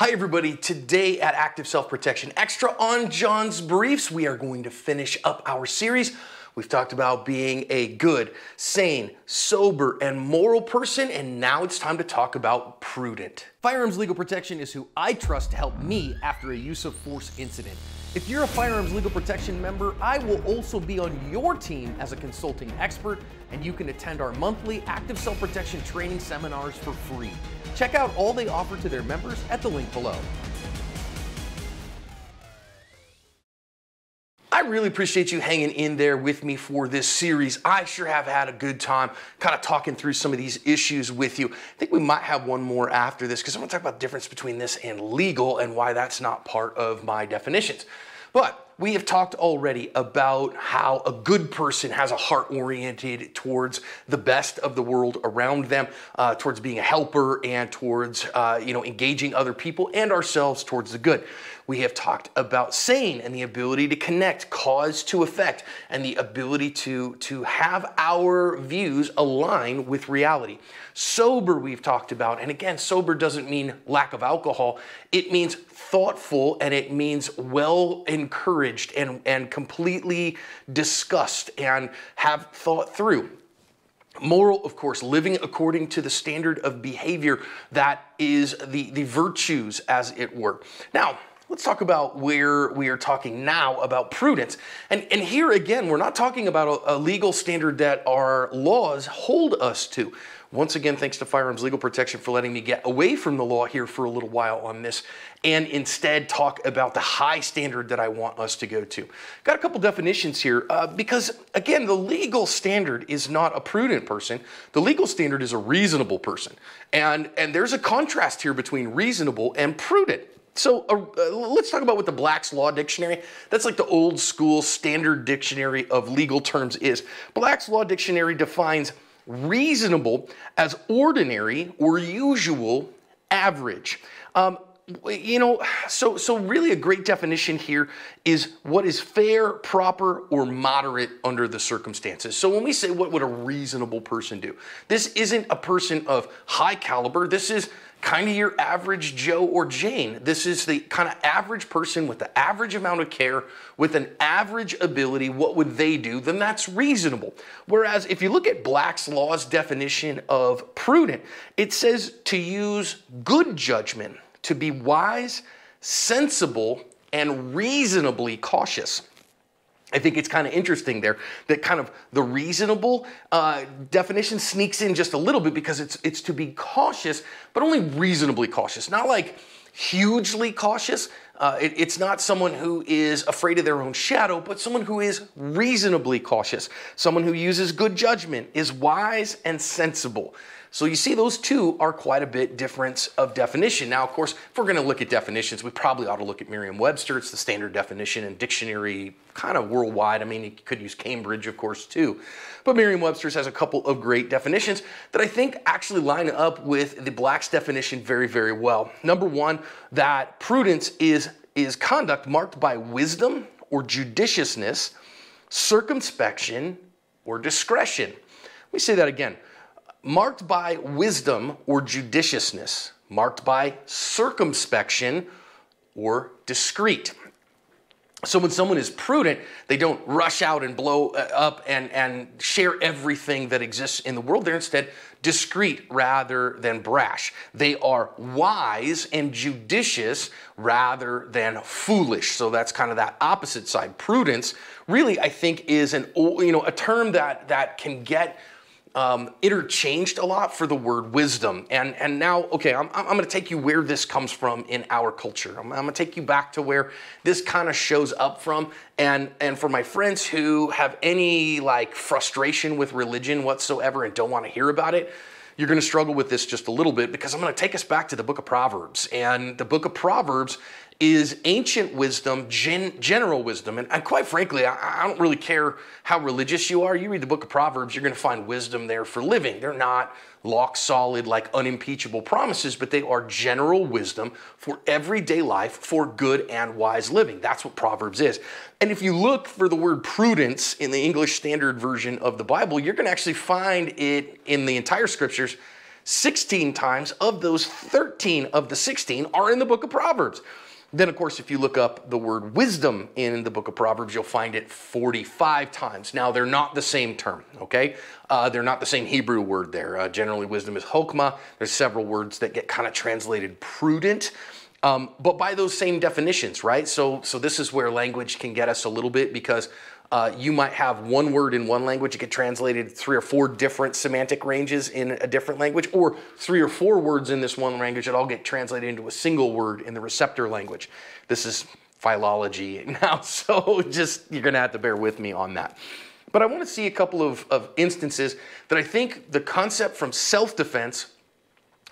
Hi everybody, today at Active Self-Protection Extra on John's Briefs, we are going to finish up our series. We've talked about being a good, sane, sober, and moral person, and now it's time to talk about prudent. Firearms Legal Protection is who I trust to help me after a use of force incident. If you're a Firearms Legal Protection member, I will also be on your team as a consulting expert, and you can attend our monthly Active Self-Protection training seminars for free. Check out all they offer to their members at the link below. I really appreciate you hanging in there with me for this series. I sure have had a good time kind of talking through some of these issues with you. I think we might have one more after this because I'm going to talk about the difference between this and legal and why that's not part of my definitions. But we have talked already about how a good person has a heart oriented towards the best of the world around them, towards being a helper and towards engaging other people and ourselves towards the good. We have talked about sane and the ability to connect cause to effect and the ability to have our views align with reality. Sober we've talked about, and again, sober doesn't mean lack of alcohol. It means thoughtful, and it means well encouraged and completely discussed and have thought through. Moral, of course, living according to the standard of behavior that is the virtues, as it were. Now, let's talk about where we are talking now about prudence. And here again, we're not talking about a legal standard that our laws hold us to. Once again, thanks to Firearms Legal Protection for letting me get away from the law here for a little while on this and instead talk about the high standard that I want us to go to. Got a couple definitions here because, again, the legal standard is not a prudent person. The legal standard is a reasonable person. And there's a contrast here between reasonable and prudent. So let's talk about what the Black's Law Dictionary, that's like the old school standard dictionary of legal terms is. Black's Law Dictionary defines reasonable as ordinary or usual average. So really a great definition here is what is fair, proper, or moderate under the circumstances. So when we say what would a reasonable person do, this isn't a person of high caliber. This is kind of your average Joe or Jane. This is the kind of average person with the average amount of care, with an average ability. What would they do? Then that's reasonable. Whereas if you look at Black's Law's definition of prudent, it says to use good judgment, to be wise, sensible, and reasonably cautious. I think it's kind of interesting there that kind of the reasonable definition sneaks in just a little bit because it's to be cautious, but only reasonably cautious. Not like hugely cautious. It's not someone who is afraid of their own shadow, but someone who is reasonably cautious. Someone who uses good judgment, is wise and sensible. So you see those two are quite a bit difference of definition. Now, of course, if we're going to look at definitions, we probably ought to look at Merriam-Webster. It's the standard definition and dictionary kind of worldwide. I mean, you could use Cambridge, of course, too. But Merriam-Webster's has a couple of great definitions that I think actually line up with the Black's definition very, very well. Number one, that prudence is conduct marked by wisdom or judiciousness, circumspection, or discretion. Let me say that again. Marked by wisdom or judiciousness, marked by circumspection or discreet. So when someone is prudent, they don't rush out and blow up and share everything that exists in the world. They're instead discreet rather than brash. They are wise and judicious rather than foolish. So that's kind of that opposite side. Prudence really, I think, is a term that can get interchanged a lot for the word wisdom. And now, okay, I'm going to take you where this comes from in our culture. I'm going to take you back to where this kind of shows up from. And for my friends who have any like frustration with religion whatsoever and don't want to hear about it, you're going to struggle with this just a little bit because I'm going to take us back to the book of Proverbs. And the book of Proverbs is ancient wisdom, general wisdom. And quite frankly, I don't really care how religious you are. You read the book of Proverbs, you're going to find wisdom there for living. They're not lock solid, like unimpeachable promises, but they are general wisdom for everyday life, for good and wise living. That's what Proverbs is. And if you look for the word prudence in the English Standard Version of the Bible, you're going to actually find it in the entire scriptures 16 times of those 13 of the 16 are in the book of Proverbs. Then, of course, if you look up the word wisdom in the book of Proverbs, you'll find it 45 times. Now, they're not the same term, okay? They're not the same Hebrew word there. Generally, wisdom is chokmah. There's several words that get kind of translated prudent, but by those same definitions, right? So this is where language can get us a little bit, because you might have one word in one language, it get translated 3 or 4 different semantic ranges in a different language, or 3 or 4 words in this one language that all get translated into a single word in the receptor language. This is philology now, so just you're going to have to bear with me on that. But I want to see a couple of instances that I think the concept from self-defense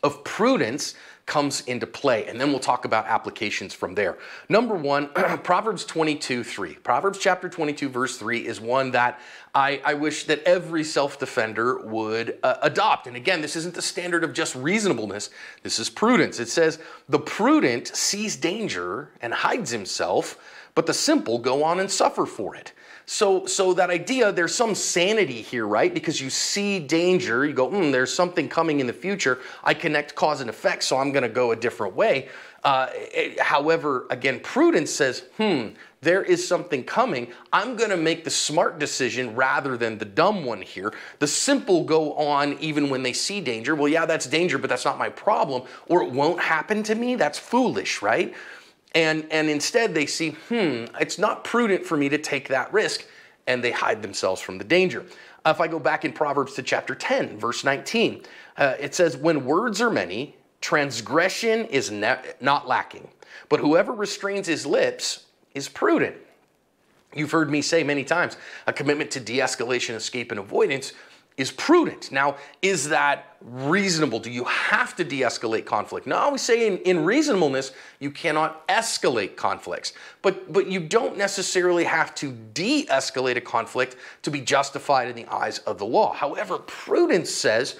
of prudence comes into play, and then we'll talk about applications from there. Number one, Proverbs 22:3. Proverbs chapter 22, verse 3 is one that I wish that every self-defender would adopt. And again, this isn't the standard of just reasonableness. This is prudence. It says, "The prudent sees danger and hides himself, but the simple go on and suffer for it." So that idea, there's some sanity here, right? Because you see danger, you go, there's something coming in the future. I connect cause and effect, so I'm going to go a different way. However, again, prudence says, there is something coming. I'm going to make the smart decision rather than the dumb one here. The simple go on even when they see danger. Well, yeah, that's danger, but that's not my problem. Or it won't happen to me. That's foolish, right? And instead they see, it's not prudent for me to take that risk, and they hide themselves from the danger. If I go back in Proverbs to chapter 10, verse 19, it says, "When words are many, transgression is not lacking, but whoever restrains his lips is prudent." You've heard me say many times, a commitment to de-escalation, escape, and avoidance is prudent. Now, is that reasonable? Do you have to de-escalate conflict? No, we say in reasonableness, you cannot escalate conflicts. But you don't necessarily have to de-escalate a conflict to be justified in the eyes of the law. However, prudence says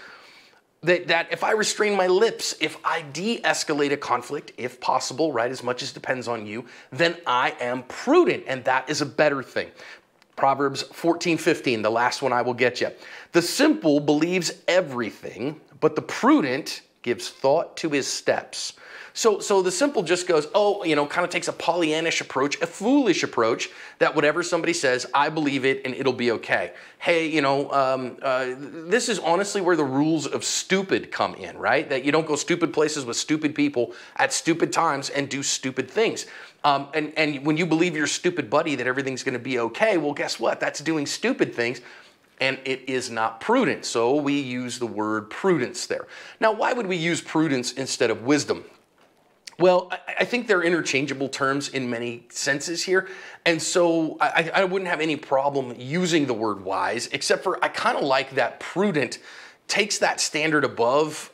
that if I restrain my lips, if I de-escalate a conflict, if possible, right, as much as depends on you, then I am prudent, and that is a better thing. Proverbs 14:15, the last one I will get you. "The simple believes everything, but the prudent gives thought to his steps." So the simple just goes, kind of takes a Pollyannish approach, a foolish approach, that whatever somebody says, I believe it and it'll be okay. Hey, this is honestly where the rules of stupid come in, right? That you don't go stupid places with stupid people at stupid times and do stupid things. And when you believe your stupid buddy that everything's going to be okay, well, guess what? That's doing stupid things, and it is not prudent. So we use the word prudence there. Now, why would we use prudence instead of wisdom? Well, I think they're interchangeable terms in many senses here. And so I wouldn't have any problem using the word wise, except for I kind of like that prudent takes that standard above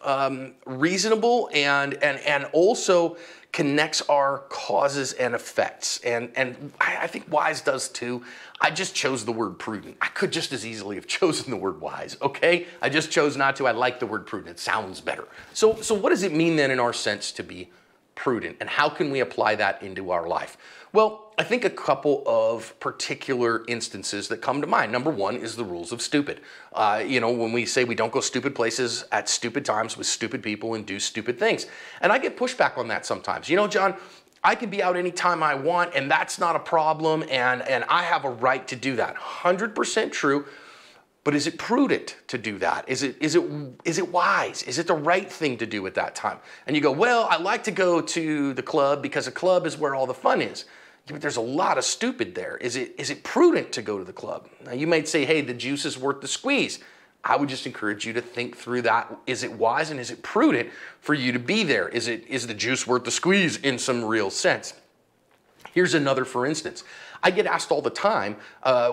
reasonable and also connects our causes and effects. And I think wise does too. I just chose the word prudent. I could just as easily have chosen the word wise, okay? I just chose not to. I like the word prudent. It sounds better. So what does it mean then in our sense to be prudent, and how can we apply that into our life? Well, I think a couple of particular instances that come to mind. Number one is the rules of stupid. When we say we don't go stupid places at stupid times with stupid people and do stupid things. And I get pushback on that sometimes. John, I can be out anytime I want, and that's not a problem, and I have a right to do that. 100% true. But is it prudent to do that? Is it wise? Is it the right thing to do at that time? And you go, well, I like to go to the club because a club is where all the fun is. Yeah, but there's a lot of stupid there. Is it prudent to go to the club? Now you might say, hey, the juice is worth the squeeze. I would just encourage you to think through that. Is it wise and is it prudent for you to be there? Is the juice worth the squeeze in some real sense? Here's another for instance. I get asked all the time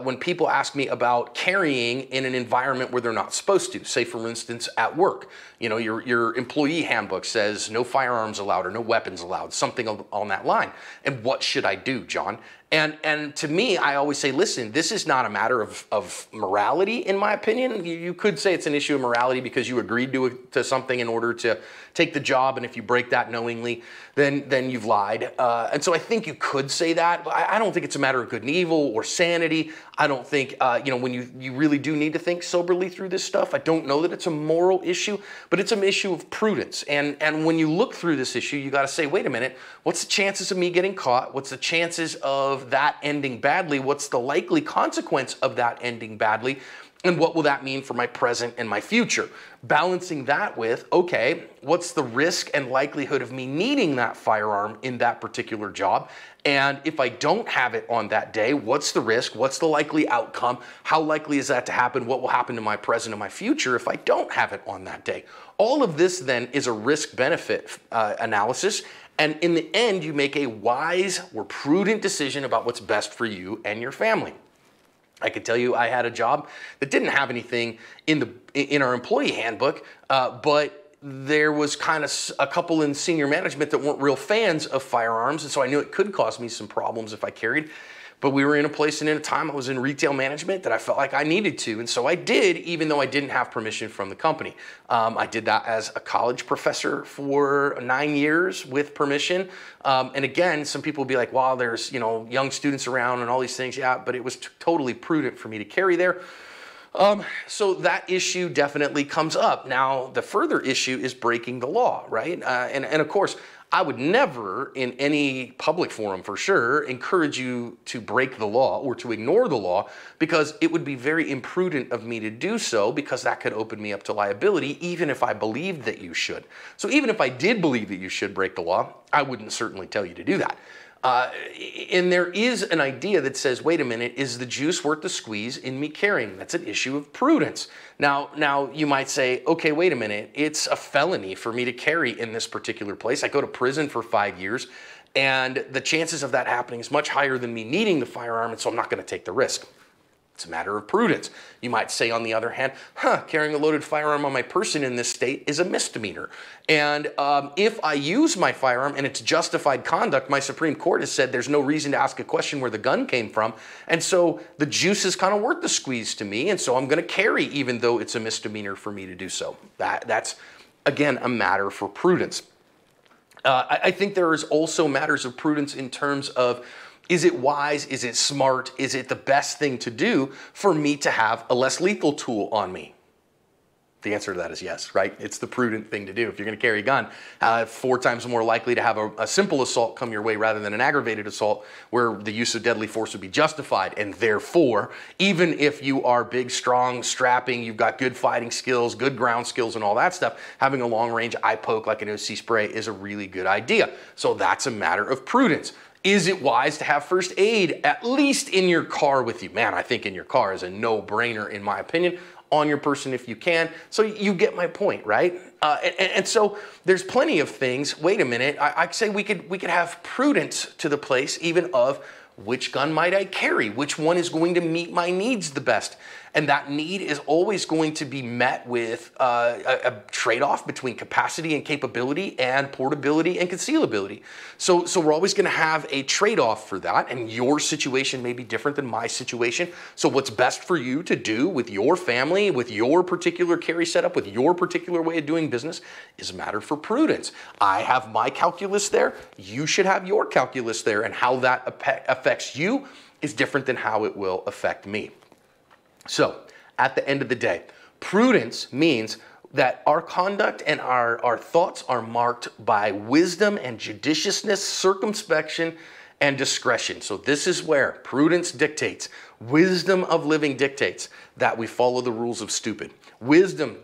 when people ask me about carrying in an environment where they're not supposed to. Say, for instance, at work. Your employee handbook says no firearms allowed or no weapons allowed, something on that line. And what should I do, John? And to me, I always say, listen, this is not a matter of morality, in my opinion. You could say it's an issue of morality because you agreed to something in order to take the job, and if you break that knowingly, then you've lied. And so I think you could say that, but I don't think it's a matter of good and evil or sanity. I don't think, when you really do need to think soberly through this stuff. I don't know that it's a moral issue, but it's an issue of prudence. And when you look through this issue, you got to say, wait a minute, what's the chances of me getting caught? What's the chances of that ending badly? What's the likely consequence of that ending badly? And what will that mean for my present and my future? Balancing that with, okay, what's the risk and likelihood of me needing that firearm in that particular job? And if I don't have it on that day, what's the risk? What's the likely outcome? How likely is that to happen? What will happen to my present and my future if I don't have it on that day? All of this then is a risk-benefit analysis. And in the end, you make a wise or prudent decision about what's best for you and your family. I could tell you I had a job that didn't have anything in our employee handbook, but there was kind of a couple in senior management that weren't real fans of firearms, and so I knew it could cause me some problems if I carried. But we were in a place and in a time I was in retail management that I felt like I needed to, and so I did, even though I didn't have permission from the company. I did that as a college professor for 9 years with permission. And again, some people will be like, well, there's young students around and all these things. Yeah, but it was totally prudent for me to carry there. So that issue definitely comes up. Now, the further issue is breaking the law, right? And of course, I would never, in any public forum for sure, encourage you to break the law or to ignore the law, because it would be very imprudent of me to do so, because that could open me up to liability even if I believed that you should. So even if I did believe that you should break the law, I wouldn't certainly tell you to do that. And there is an idea that says, wait a minute, is the juice worth the squeeze in me carrying? That's an issue of prudence. Now you might say, okay, wait a minute, it's a felony for me to carry in this particular place. I go to prison for 5 years, and the chances of that happening is much higher than me needing the firearm, and so I'm not going to take the risk. It's a matter of prudence. You might say, on the other hand, carrying a loaded firearm on my person in this state is a misdemeanor. And if I use my firearm and it's justified conduct, my Supreme Court has said there's no reason to ask a question where the gun came from. And so the juice is kind of worth the squeeze to me. And so I'm going to carry even though it's a misdemeanor for me to do so. That's, again, a matter for prudence. I think there is also matters of prudence in terms of, is it wise? Is it smart? Is it the best thing to do for me to have a less lethal tool on me? The answer to that is yes, right? It's the prudent thing to do. If you're going to carry a gun, 4 times more likely to have a simple assault come your way rather than an aggravated assault where the use of deadly force would be justified. And therefore, even if you are big, strong, strapping, you've got good fighting skills, good ground skills and all that stuff, having a long-range eye poke like an OC spray is a really good idea. So that's a matter of prudence. Is it wise to have first aid, at least in your car with you? Man, I think in your car is a no-brainer, in my opinion, on your person if you can. So you get my point, right? And so there's plenty of things. Wait a minute, I'd say we could have prudence to the place even of which gun might I carry? Which one is going to meet my needs the best? And that need is always going to be met with a trade-off between capacity and capability and portability and concealability. So we're always going to have a trade-off for that, and your situation may be different than my situation. So what's best for you to do with your family, with your particular carry setup, with your particular way of doing business is a matter for prudence. I have my calculus there. You should have your calculus there, and how that affects you is different than how it will affect me. So, at the end of the day, prudence means that our conduct and our thoughts are marked by wisdom and judiciousness, circumspection, and discretion. So this is where prudence dictates, wisdom of living dictates that we follow the rules of stupid. Wisdom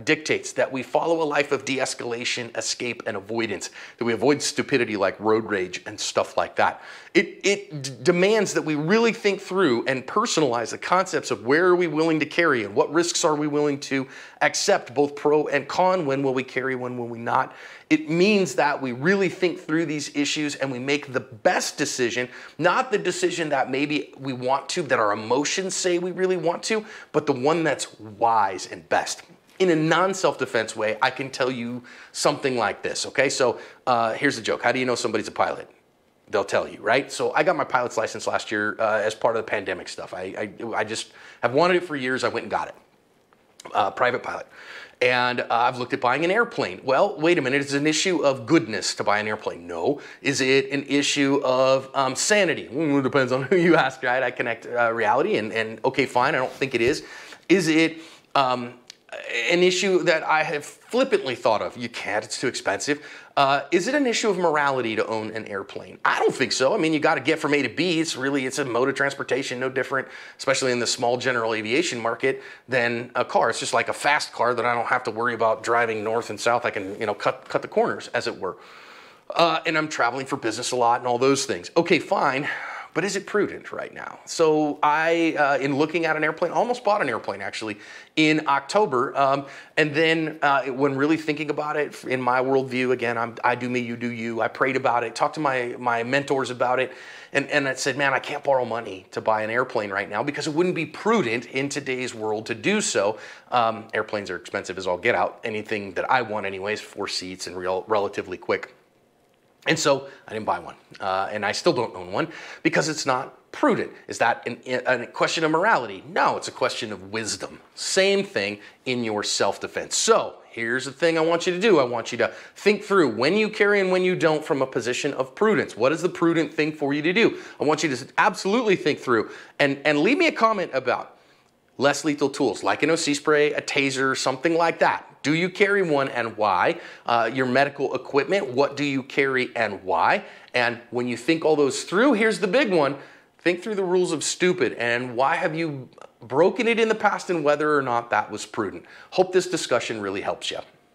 dictates that we follow a life of de-escalation, escape, and avoidance, that we avoid stupidity like road rage and stuff like that. It demands that we really think through and personalize the concepts of where are we willing to carry and what risks are we willing to accept, both pro and con. When will we carry, when will we not? It means that we really think through these issues and we make the best decision, not the decision that maybe we want to, that our emotions say we really want to, but the one that's wise and best. In a non-self-defense way, I can tell you something like this, okay? So here's the joke. How do you know somebody's a pilot? they'll tell you, right? So I got my pilot's license last year as part of the pandemic stuff. I just have wanted it for years. I went and got it, private pilot. And I've looked at buying an airplane. Well, wait a minute, is it an issue of goodness to buy an airplane? No. Is it an issue of sanity? Well, it depends on who you ask, right? I connect reality and okay, fine, I don't think it is. Is it an issue that I have flippantly thought of? You can't, it's too expensive. Is it an issue of morality to own an airplane? I don't think so. I mean, you got to get from A to B. It's a mode of transportation, no different, especially in the small general aviation market, than a car. It's just like a fast car that I don't have to worry about driving north and south. I can, cut the corners, as it were. And I'm traveling for business a lot and all those things. Okay, fine. But is it prudent right now? So I, in looking at an airplane, almost bought an airplane actually in October. And then when really thinking about it, in my worldview, again, I do me, you do you. I prayed about it, talked to my mentors about it. And I said, man, I can't borrow money to buy an airplane right now because it wouldn't be prudent in today's world to do so. Airplanes are expensive as all get out. Anything that I want anyways, 4 seats and relatively quick. And so I didn't buy one, and I still don't own one because it's not prudent. Is that a question of morality? No, it's a question of wisdom. Same thing in your self-defense. So here's the thing I want you to do. I want you to think through when you carry and when you don't from a position of prudence. What is the prudent thing for you to do? I want you to absolutely think through and leave me a comment about less lethal tools like an OC spray, a taser, something like that. Do you carry one and why? Your medical equipment, what do you carry and why? And when you think all those through, here's the big one. Think through the rules of stupid and why have you broken it in the past and whether or not that was prudent. Hope this discussion really helps you.